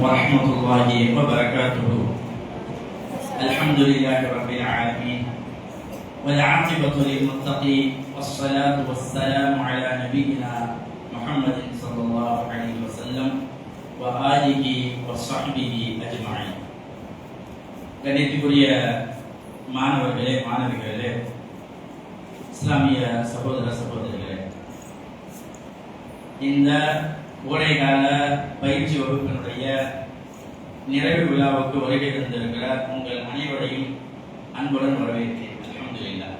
ورحمة الله وبركاته. الحمد لله رب العالمين والعاقبة للمتقين والصلاة والسلام على نبينا محمد صلى الله عليه وسلم وآله وصحبه أجمعين. கணித்துக்குரிய மாணவர்களே மாணவிகளே இஸ்லாமிய சகோதர சகோதரிகளே, இந்த கோடைகால பயிற்சி வகுப்பினுடைய நிறைவு விழாவுக்கு வருகை தந்திருக்கிற உங்கள் அனைவரையும் அன்புடன் வரவேற்கிறேன். அல்ஹம்துலில்லாஹ்.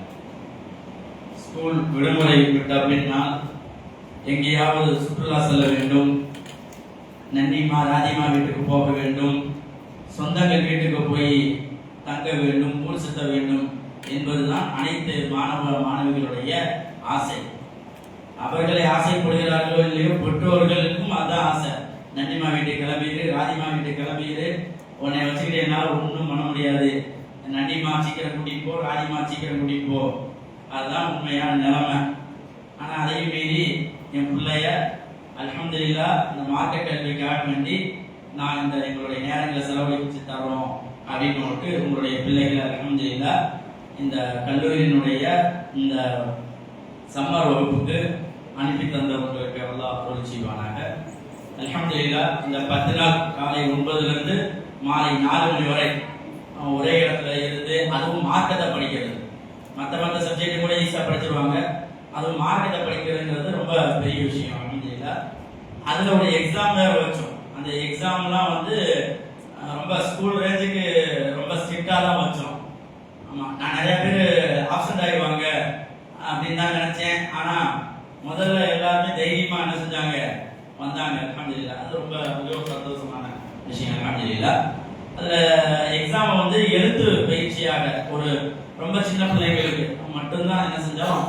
ஸ்கூல் விடுமுறை விட்ட பின்னால் எங்கேயாவது சுற்றுலா செல்ல வேண்டும், நன்னிமா ராதிமா வீட்டுக்கு போக வேண்டும், சொந்தங்கள் வீட்டுக்கு போய் தங்க வேண்டும், ஊர் சுத்த வேண்டும் என்பதுதான் அனைத்து மாணவ மாணவிகளுடைய ஆசை. அவர்களை ஆசைப்படுகிறார்களோ இல்லையோ, பெற்றோர்களுக்கும் அதான் ஆசை. நன்னிமா வீட்டுக்கு கிளம்பிடு, ராதிமா வீட்டுக்கு கிளம்பிடு, உன்னை வச்சுக்கிட்டு என்னால் ஒன்றும் பண்ண முடியாது, நன்னிமா சீக்கிரம் கூட்டிட்டு போ, ராதிமா சீக்கிரம் கூட்டிட்டு போ, அதுதான் உண்மையான நிலைமை. ஆனால் அதையும் மீறி என் பிள்ளைய அல்ஹம்துலில்லாஹ் இந்த மார்க்க கல்விக்காக வேண்டி நான் இந்த எங்களுடைய நேரங்களை செலவழித்து தரோம் அப்படின்னு உங்களுடைய பிள்ளைகளை அல்ஹம்துலில்லாஹ் இந்த கல்லூரியினுடைய இந்த சம்மர் வகுப்புக்கு அனுப்பி தந்தவங்களுக்கு அல்லாஹ் அருள் செய்வானாக. அல்ஹம்துலில்லாஹ் இந்த 10 நாள் காலை 9 மாலை 4 மணி வரை ஒரே இடத்துல இருந்து, அதுவும் மார்க்கத்தை படிக்கிறது. மற்ற சப்ஜெக்ட் கூட ஈஸியாக படிச்சிருவாங்க, அதுவும் மார்க்கத்தை படிக்கிறதுங்கிறது ரொம்ப பெரிய விஷயம். அல்ஹம்துலில்லாஹ் அதில் ஒரு எக்ஸாம் வேறு வச்சோம். அந்த எக்ஸாம்லாம் ரொம்ப ஸ்கூல் ரேஞ்சுக்கு ரொம்ப ஸ்ட்ரிக்டாக தான் வச்சோம். ஆமாம், நான் நிறைய பேர் ஆப்சண்ட் ஆகிடுவாங்க அப்படின்னு தான் நினைச்சேன். ஆனா முதல்ல எல்லாருமே தைரியமா என்ன செஞ்சாங்க, வந்தாங்க. அல்ஹம்துலில்லாஹ் அது ரொம்ப மிகவும் சந்தோஷமான விஷயம். அல்ஹம்துலில்லாஹ் அதுல எக்ஸாம் எழுத்து பயிற்சியாக ஒரு ரொம்ப சின்ன பிள்ளைங்களுக்கு மட்டும்தான் என்ன செஞ்சோம்,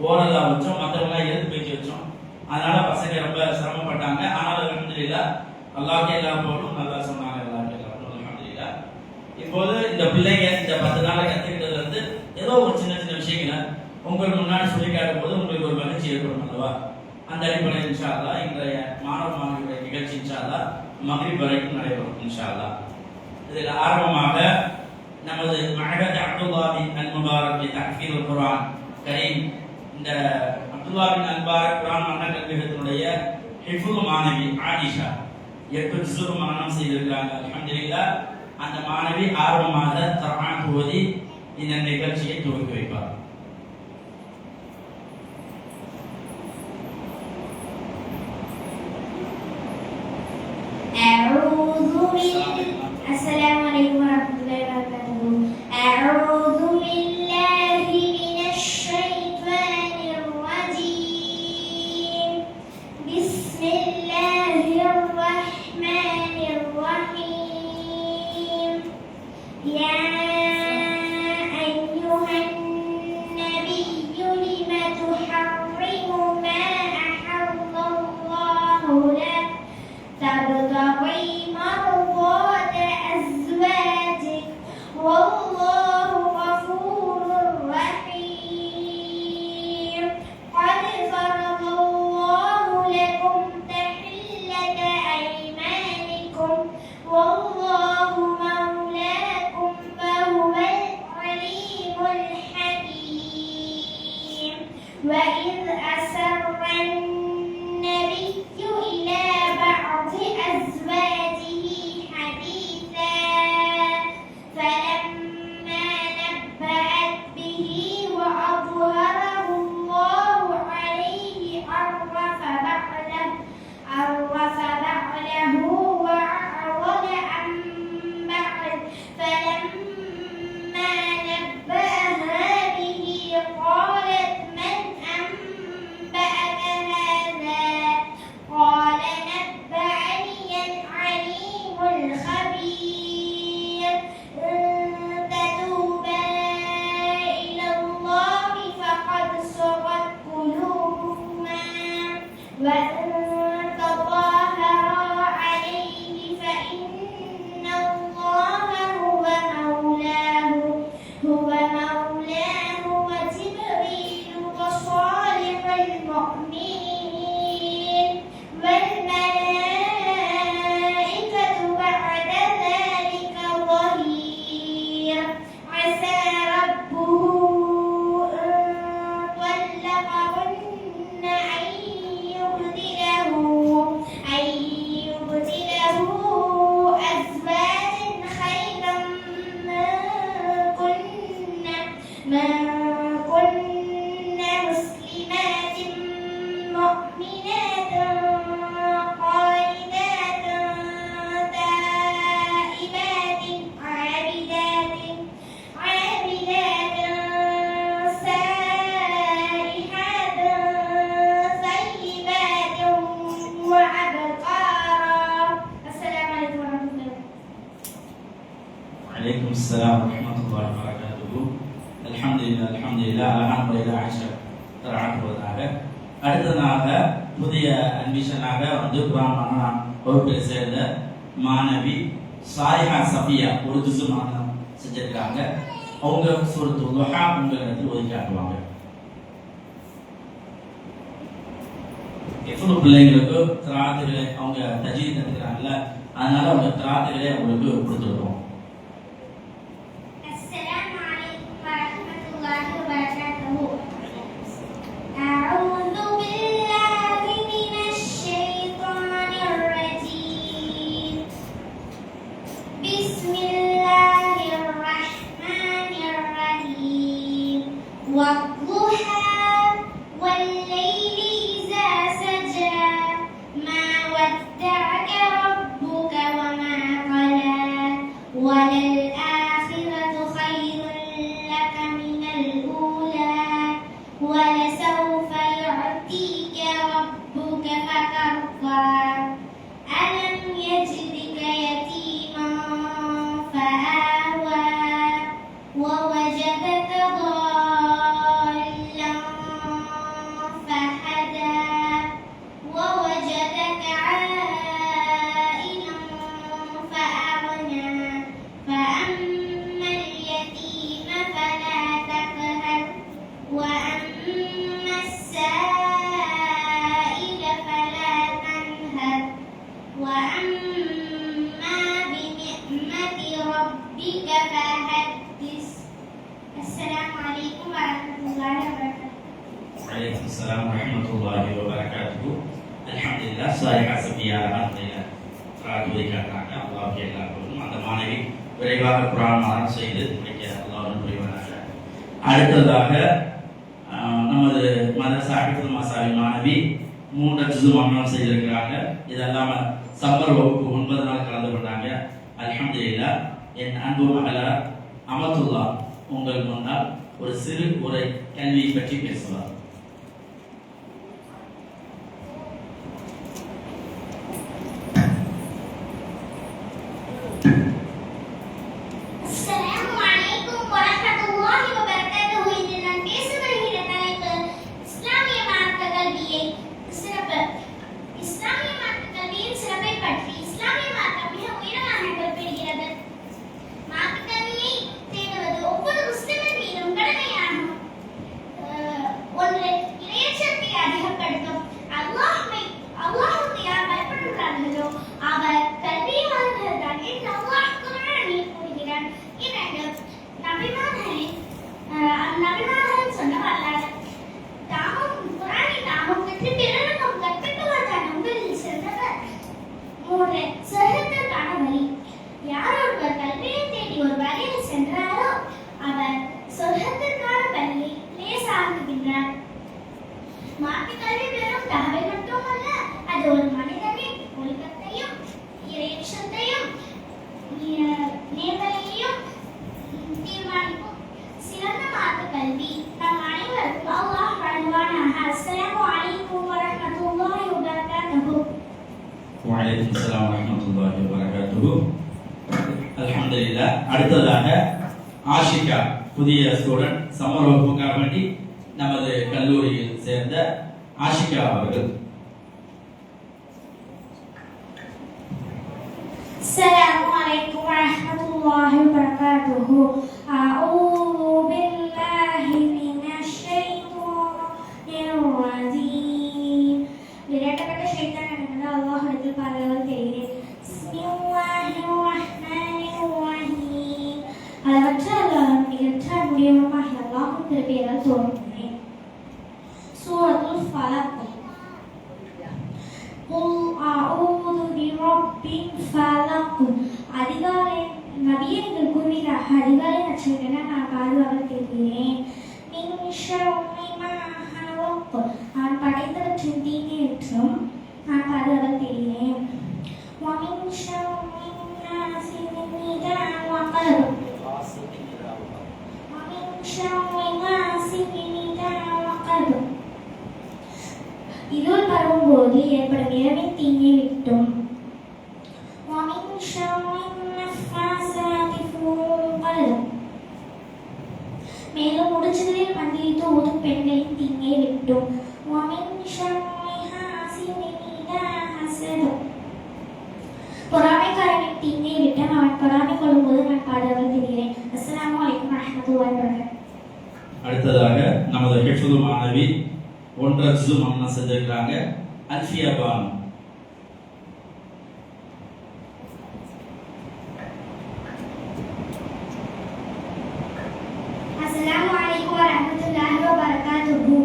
ஓரலா வச்சோம், மற்றவங்க எழுத்து பயிற்சி வச்சோம். அதனால பசங்க ரொம்ப சிரமப்பட்டாங்க. ஆனாலும் அல்ஹம்துலில்லாஹ் அல்லாஹ்க்கே எல்லா போலும் நல்லா சொன்னாங்க. அல்லாஹ்க்கே எல்லா போலும் அல்ஹம்துலில்லாஹ். இப்போது இந்த பிள்ளைங்க இந்த 10 நாளை கத்துக்கிட்டது ஏதோ ஒரு சின்ன சின்ன விஷயங்களை உங்களுக்கு முன்னாடி சொல்லி காட்டும் போது உங்களுக்கு ஒரு மகிழ்ச்சி ஏற்படும் அல்லவா? அந்த அடிப்படையில் இன்ஷா அல்லாஹ் இன்றைய மாணவ மாணவியுடைய நிகழ்ச்சி இன்ஷா அல்லாஹ் மக்ரிப் வரைக்கும் நடைபெறும் இன்ஷா அல்லாஹ். இதில் ஆரம்பமாக நமது மஹகத் அப்துல்லா பின் அல் முபாரக் தஹ்ஃபீதுல் குர்ஆன் கரீம், இந்த அப்துல்லா பின் அல் முபாரக் குர்ஆன் மன்ன கல்வியகத்தினுடைய ஹிஃபுல் மாணவி ஆயிஷா 8 ஜுஸு மனனம் செய்திருக்கிறாங்க. அல்ஹம்துலில்லாஹ் அந்த மாணவி ஆரம்பமாக குர்ஆன் ஓதி இந்த நிகழ்ச்சியை துவக்கி வைப்பார். السلام عليكم ورحمة الله وبركاته. أعوذ بالله من الشيطان الرجيم. بسم الله الرحمن الرحيم. يا أيها النبي لم تحرم ما أحل الله لك تبتغي مرضات أزواجك والله غفور رحيم. قد فرض الله لكم تحلة أيمانكم والله مولاكم وهو العليم الحكيم. وإذ أسر النبي إلى بعض أزواجه وابتغوا أزواجا خيرا ما كن مسلمات مؤمنات قانتات تائبات عابدات سائحات ثيبات وأبكارا. السلام عليكم ورحمة الله. وعليكم السلام ورحمة الله وبركاته. அல்ஹம்துலில்லாஹ் அல்ஹம்துலில்லாஹ் ஆயிஷா தராட்டுவதாக அடுத்ததாக புதிய அட்மிஷனாக குர்ஆன் வகுப்பில் சேர்ந்த மாணவி சாயிஹா சஃபியா ஒரு ஜுஸு மானம் செஞ்சிருக்காங்க. அவங்க சூரத்துல் துஹா உங்களிடத்தில் ஓதி காட்டுவாங்க. எவ்வளவு பிள்ளைங்களுக்கு திராத்துகளை அவங்க தஜ்வீத் கத்துக்கிறாங்கல்ல, அதனால அவங்க திராத்துகளை அவங்களுக்கு கொடுத்துருக்கோம். السلام عليكم ورحمة الله وبركاته. أعوذ بالله من الشيطان الرجيم. بسم الله الرحمن الرحيم. والضحى والليل إذا سجى ما ودعك ربك وما قلى وللآخرة خير لك من الأولى ولسوف يعطيك ربك فترضى ألم يجدك يتيما فآوى ووجدك ضالا فهدى ووجدك عائلا فأغنى فأما اليتيم فلا تقهر وأما السائل فلا تنهر وأما بنعمة ربك فحدث. السلام عليكم ورحمة الله وبركاته. وعليكم السلام ورحمة الله وبركاته. அல்ஹம்துலில்லாஹ் சாயிஹா சஃபியா அல்ஹம்துலில்லாஹ் திராத்து ஓதி காட்டுறாங்க. அல்லாஹ்வுக்கு எல்லா புகழும். அந்த மாணவி விரைவாக குர்ஆன் மனனம் செய்து முடிக்க அல்லாஹ் புரிவானாக. அடுத்ததாக நமது மதரசா ஹிஃபுல் மசாவி மாணவி 3 ஜுஸு மனனம் செய்திருக்கிறாங்க. இதெல்லாம சம்மர் வகுப்பு 9 நாள் கலந்து கொண்டாங்க. அல்ஹம்துலில்லாஹ். என் அன்பு மகளார் அமத்துல்லா உங்கள் முன்னால் ஒரு சிறு உரை கல்வியை பற்றி பேசுவார். السلام عليكم ورحمة الله وبركاته. இன்று நான் பேச வருகிற தலைப்பு இஸ்லாமிய மார்க்க கல்வியை சிறப்பு. இஸ்லாமிய மார்க்க கல்வியின் சிறப்பை பற்றி இஸ்லாமிய மார்க்கம் மிக உயரமாக குறிப்பிடுகிறது. மார்க்க கல்வியை தேடுவது ஒவ்வொரு முஸ்லிமின் மீதும் கடமையாகும். ஒன்று, இறையச்சத்தை அதிகப்படுத்தும். அல்லாஹ்வுக்கு யார் பயப்படுகிறார்களோ அவர் கல்வியாளர்கள் தான் என்று அல்லாஹ் குர்ஆனில் கூறுகிறார். 2, நபிமார்கள் சொன்ன வரலாறு. தாமும் குர்ஆனை தாமும் கற்று பிறருக்கும் கற்பிப்பவர்தான் உங்களில் சிறந்தவர். 3, சொர்க்கத்திற்கான வழி. யார் ஒருவர் கல்வியை தேடி ஒரு வழியில் சென்றாரோ அவர் சொர்க்கத்திற்கான வழியை லேசாக்குகின்றார். மார்க்க கல்வி பெறும் தகவல் மட்டுமல்ல, அது ஒரு மனிதனின் ஒழுக்கத்தையும் இறையச்சத்தையும் நேர்வழியையும் தீர்மானிக்கும். சிறந்த மார்க்க கல்வி நம் அனைவருக்கும் அல்லாஹ் வழங்குவானாக. அஸ்ஸலாமு அலைக்கும் வரஹ்மத்துல்லாஹி வபரகாத்துஹு. வலைக்கும் ஸலாம் வரஹ்மத்துல்லாஹி வபரகாத்துஹு. அல்ஹம்துலில்லாஹ். அடுத்ததாக ஆஷிகா புதிய ஸ்டூடெண்ட் சம்மர் வகுப்புக்காக வேண்டி நமது கல்லூரியில் சேர்ந்த ஆஷிகா அவர்கள். السلام عليكم ورحمة الله وبركاته. أعوذ بالله من الشيطان الرجيم. விரட்டப்பட்ட ஷைத்தான் என்பது அல்லாஹ்விடத்தில் பாதுகாவல் தேடுகிறேன். பிஸ்மில்லாஹிர் ரஹ்மானிர் ரஹீம். அளவற்ற அல்லாஹ்வின் மிகற்ற அன்புடையவனாகிய அல்லாஹ்வின் திருப்பெயரால் துவங்குகிறேன். சூரத்துல் ஃபலக். قل أعوذ برب ஃபலக். அதிகாலை நபியே நீங்கள் கூறுவீராக, அதிகாலை நட்சத்திரம் நான் பாதுகாவல் தேடுகிறேன். மின் ஷர்ரி மா ஹலக். நான் படைத்தவற்றின் தீமையற்றும் நான் பாதுகாவல் தேடுகிறேன். வமின் ஷர்ரி நாசின் இதா வகப். வமின் ஷர்ரி நாசின் இதா வகப். இருள் பரவும் போது ஏற்படும் இரவின் தீங்கை விட்டும். வமின் ஷர்ரி நஃபாஸாத்தி ஃபில் உகத். மேலும் முடிச்சுகளில் மந்திரித்து ஊதும் பெண்களின் தீங்கை விட்டும். வமின் ஷர்ரி ஹாசிதின் இதா ஹஸத். பொறாமைக்காரனின் தீங்கை விட்டு அவன் பொறாமை கொள்ளும்போது நான் பாதுகாவல் தேடுகிறேன். அஸ்ஸலாமு அலைக்கும் வரஹ்மத்துல்லாஹி வபரகாத்துஹு. அடுத்ததாக நமது ஹிஃபுது மாணவி 1 ஜுஸு மன்னா செஞ்சிருக்காங்க. அல்ஃபியா பானு. அஸ்ஸலாமு அலைக்கும் வரஹ்மத்துல்லாஹி வபரகாத்துஹு.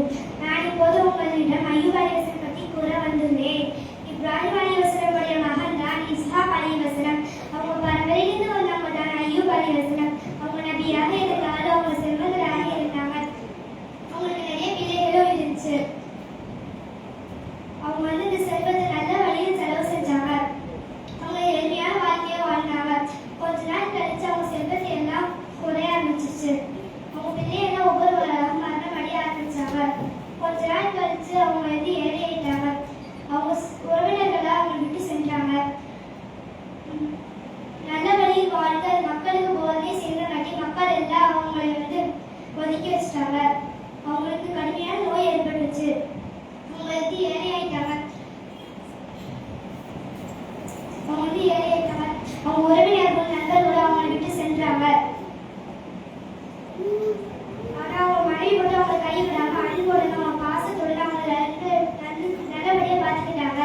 நான் இப்போது உங்களிடம் அய்யூப் அலைஹிஸ்ஸலாம் பற்றி கூற வந்துள்ளேன். இப்ராஹிம் அலைஹிஸ்ஸலாம் உடைய மகன் தான் இஸ்ஹாக் அலைஹிஸ்ஸலாம். அவங்க பரம்பரையிலிருந்து வந்தவங்க தான் அய்யூப் அலைஹிஸ்ஸலாம். அவங்க நபியாக இருந்தாலும் அவங்க செல்வந்தராக இருந்தாங்க. அவங்களுக்கு நிறைய பிள்ளைகளும் இருந்துச்சு. அவங்க இந்த செல்வத்தை நல்ல வழியில் செலவு செஞ்சாங்க. அவங்க எளிமையான வாழ்க்கையை வாழ்ந்தாங்க. கொஞ்ச நாள் கழிச்சு அவங்க செல்வத்தை எல்லாம் குறைய ஆரம்பிச்சிச்சு. அவங்க பிள்ளையெல்லாம் ஒவ்வொருவராக மரணம் அடைய ஆரம்பிச்சாங்க. கொஞ்ச நாள் கழிச்சு அவங்க ஏழையாயிட்டாங்க. அவங்க உறவினர்களாக அவங்க விட்டு சென்றாங்க. நல்ல வழியில் வாழ்க்கை மக்களுக்கு போதனை செய்யறங்காட்டி மக்கள் எல்லாம் அவங்களை ஒதுக்கி வச்சுட்டாங்க. அவங்களுக்கு கடுமையான நோய் ஏற்பட்டுச்சு. அவங்க ஏழையாயிட்டாங்க. அவங்க உறவினர்கள் நண்பர்களோட அவங்களை விட்டு சென்றாங்க. ஆனா அவங்க மனைவி மட்டும் அவங்க கைவிடாம அன்போடு அவங்க பாசத்தோடு அவங்களை நல்லபடியா பார்த்துக்கிட்டாங்க.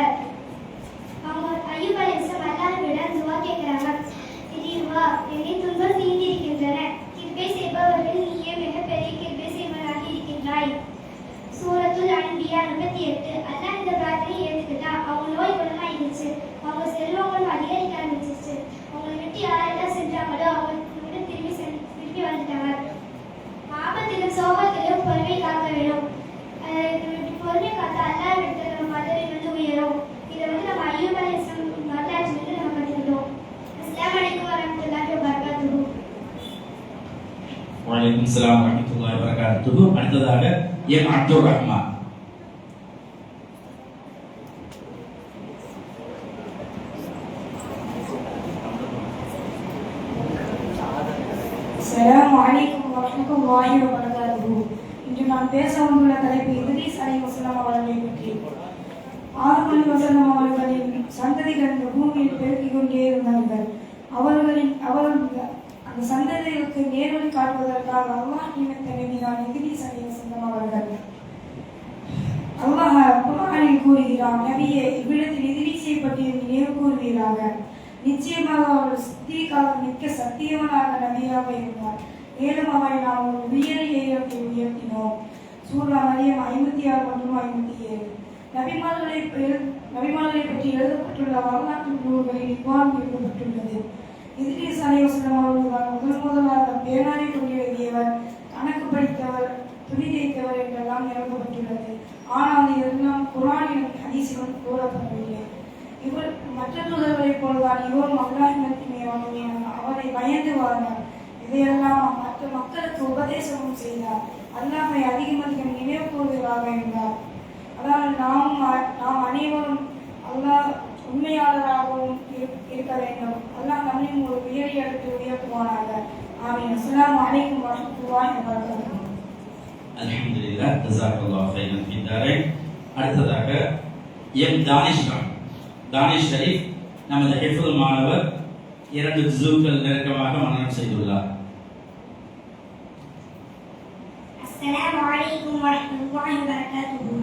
அவங்க அய்யூப் அலைஹிஸ்ஸலாம் அல்லாஹ்விடம் துஆ கேட்கிறாங்க. இறைவா, என்னை துன்பம் தீண்டிருக்கின்றன. கிருபை செய்பவர்கள் நீயே மிகப்பெரிய கிருபை செய்வதாக இருக்கின்றாய். சூரத்துல் அன்பியா 38. அல்லாஹ் இந்த பிரார்த்தனையை ஏற்றுக்கிட்டா. அவங்க நோய் குணமாயிடுச்சு. அவங்க செல்வங்களும் அதிகரிக்க ஆரம்பிச்சிருச்சு. அவங்களை விட்டு யாரெல்லாம் சென்றாங்களோ அவங்க திரும்பி வந்துட்டாங்க. ஆபத்திலும் சோகத்திலும் பொறுமை காக்க வேணும். பொறுமை காத்தா அல்லாஹ் இடத்துல நம்ம பதவி உயரும். இதை நம்ம அய்யூப் அலைஹிஸ்ஸலாம் வரலாற்றிலிருந்து நம்ம கற்றுக்கிட்டோம். அஸ்ஸலாமு அலைக்கும் வரஹ்மத்துல்லாஹி வபரகாத்துஹு. வலைக்கும் ஸலாம் வரஹ்மத்துல்லாஹி வபரகாத்துஹு. அடுத்ததாக எம் அப்துர் ரஹ்மான். அஸ்ஸலாமு அலைக்கும் வரஹ்மத்துல்லாஹி வபரகாத்துஹு. இன்று நான் பேச வந்துள்ள தலைப்பு இத்ரீஸ் அலைஹிஸ்ஸலாம் அவர்களை பற்றி. ஆதம் அலைஹிஸ்ஸலாம் அவர்களின் சந்ததிகள் இந்த பூமியில் பெருக்கிக் கொண்டே இருந்தார்கள். அந்த சந்ததிகளுக்கு நேர்வழி காட்டுவதற்காக அல்லாஹ் நியமித்த நபிதான் இத்ரீஸ் அலைஹிஸ்ஸலாம் அவர்கள். அல்லாஹ் குர்ஆனில் கூறுகிறான், நபியே, இவ்விடத்தில் இத்ரீஸை பற்றி நினைவு கூறுவீராக. நிச்சயமாக அவர் சித்திக்காக மிக்க சத்தியவனாக நபியாக இருந்தார். மேலும் அவரை நாம் ஒரு உயரிய இடத்தில் உயர்த்தினோம். சூரா மரியம் 56 மற்றும் 57. நபிமார்களை பற்றி எழுதப்பட்டுள்ள வரலாற்று நூல்களில் இவ்வாறு எழுதப்பட்டுள்ளது. இத்ரீஸ் அலைஹிஸ்ஸலாம் அவர்கள் முதலாக பேனாரை கொண்டு எழுதியவர், கணக்கு படித்தவர், துணி தைத்தவர் என்றெல்லாம் எழுதப்பட்டுள்ளது. ஆனால் இதெல்லாம் குர்ஆனிலும் ஹதீஸிலும் கூறப்படவில்லை. இவர் மற்ற தூதர்களைப் போலதான் இவரும் அல்லாஹ்விடமே அவரை பயந்து வாழ்ந்தார். இதையெல்லாம் மற்ற மக்களுக்கு உபதேசமும் செய்தார். அல்லாஹ்வை அதிகம் நினைவு கூறுவதாக இருந்தார். அதாவது நாம் அனைவரும் அல்லாஹ் உண்மையாளராகவும் இருக்க வேண்டும். அல்லாஹ் நம்மையும் ஒரு உயரிய இடத்தில் உயர்த்துவானாக. ஆமீன். அஸ்ஸலாமு அலைக்கும் வரஹ்மத்துல்லாஹி வபரகாத்துஹு. அல்ஹம்துலில்லாஹ், ஜஸாக்கல்லாஹு கைரன் ஃபி தாரிக். அடுத்ததாக எம் தானிஷ் ஷரீஃப் நமது ஹிஃபுல் மாணவர் 2 ஜுஸுக்கள் நெருக்கமாக மனனம் செய்துள்ளார். அஸ்ஸலாமு அலைக்கும் வரஹ்மத்துல்லாஹி வபரகாத்துஹு.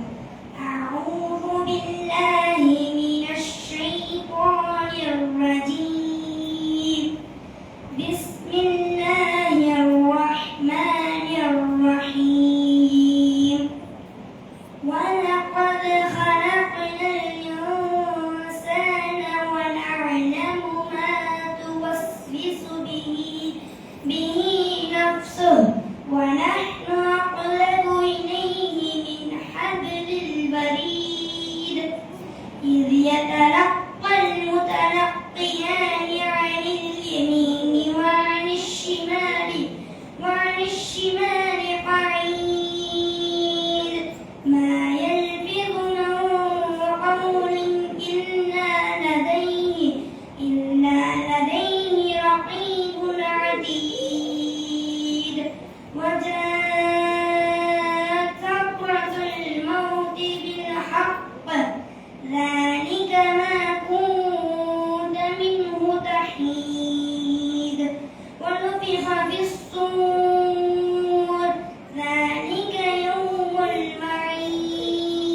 அஊது பில்லாஹி மினஷ் ஷைத்தானிர் ரஜீம். பிஸ்மில்லாஹிர் ரஹ்மானிர் ரஹீம். وَلَقَدْ خَلَقْنَا الْإِنسَانَ وَنَعْلَمُ به نفسه ونحن أقرب إليه من حبل الوريد إذ يتلقى المتلقيان عن اليمين وعن الشمال قعيد ما يلفظ من قول إلا لديه رقيب عتيد وجاءت سكرة الموت بالحق ذلك ما كنت منه تحيد ونفخ في الصور ذلك يوم الوعيد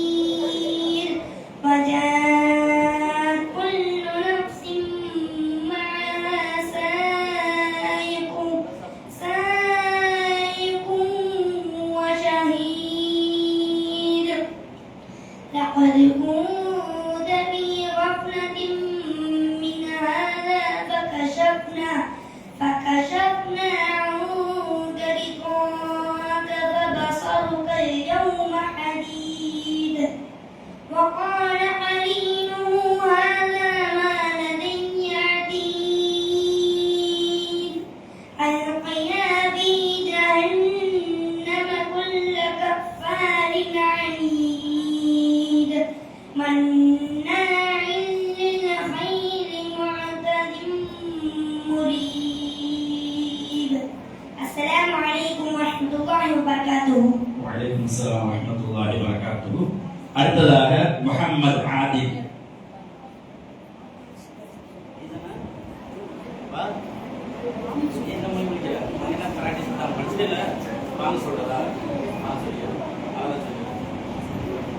وجاءت كل نفس معها سائق وشهيد لقد كنت في غفلة من هذا فكشفنا عنك غطاءك فبصرك اليوم حديد وقال قرينه هذا ما لدي عتيد ألقيا في جهنم كل كفار عنيد مناع للخير معتد مريب. السلام عليكم ورحمة الله وبركاته. வலைக்கும் அஸ்ஸலாம் வரஹ்மத்துல்லாஹி வபரகாத்துஹு. அடுத்ததாக முஹம்மது ஆதில்.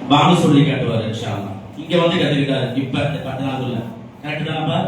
பானு சொல்லி காட்டுவார் இன்ஷா அல்லாஹ். இங்க வந்து கத்துக்கிட்டாரு இப்ப இந்த 10 நாளுக்குள்ள. கரெக்ட் தானப்பா?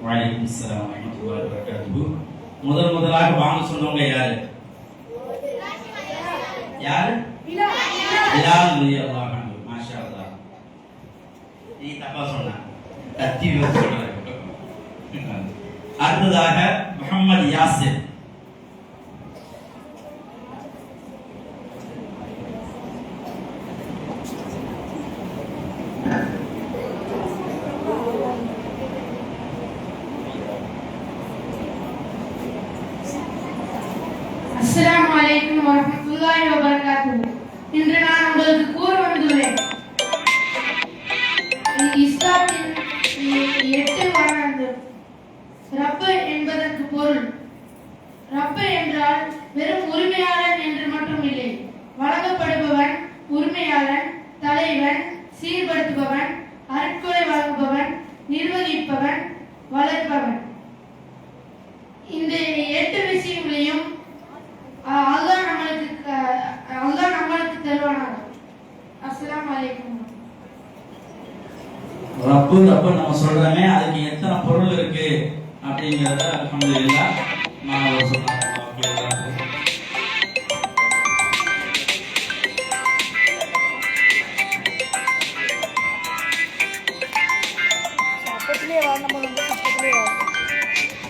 வலைக்கும் அஸ்ஸலாம் வரஹ்மத்துல்லாஹி வபரகாத்துஹு. முதலாக வாங்க சொன்னவங்க யாரு? பிலால் ரலியல்லாஹு அன்ஹு. மாஷா அல்லாஹ். நீ தப்பா சொன்ன. கத்தி சொல்ற. அடுத்ததாக முஹம்மது யாசிர். அஸ்ஸலாமு அலைக்கும் வரஹ்மத்துல்லாஹி வபரகாத்துஹு. இன்று நான் உங்களுக்கு கூற வந்துள்ளேன் இஸ்லாத்தின் 8 வர்ணங்கள். ரப்பு என்பதற்கு பொருள். ரப்பு என்றால் வெறும் உரிமையாளன் என்று மட்டும் இல்லை. வழங்கப்படுபவன், உரிமையாளன், தலைவன், சீர்படுத்துபவன், அருட்கொடை வழங்குபவன், நிர்வகிப்பவன், வளர்ப்பவன். இந்த 8 விஷயங்களையும் அல்லாஹ் நம்மளுக்கு தருவானாக. அஸ்ஸலாமு அலைக்கும். ரப்பு நம்ம சொல்றோமே அதுக்கு எத்தனை பொருள் இருக்கு அப்படிங்கறத அல்ஹம்துலில்லாஹ் மாணவர் சொன்னாங்க. பக்கத்துலேயே வா, நம்ம வந்து பக்கத்துலேயே வா.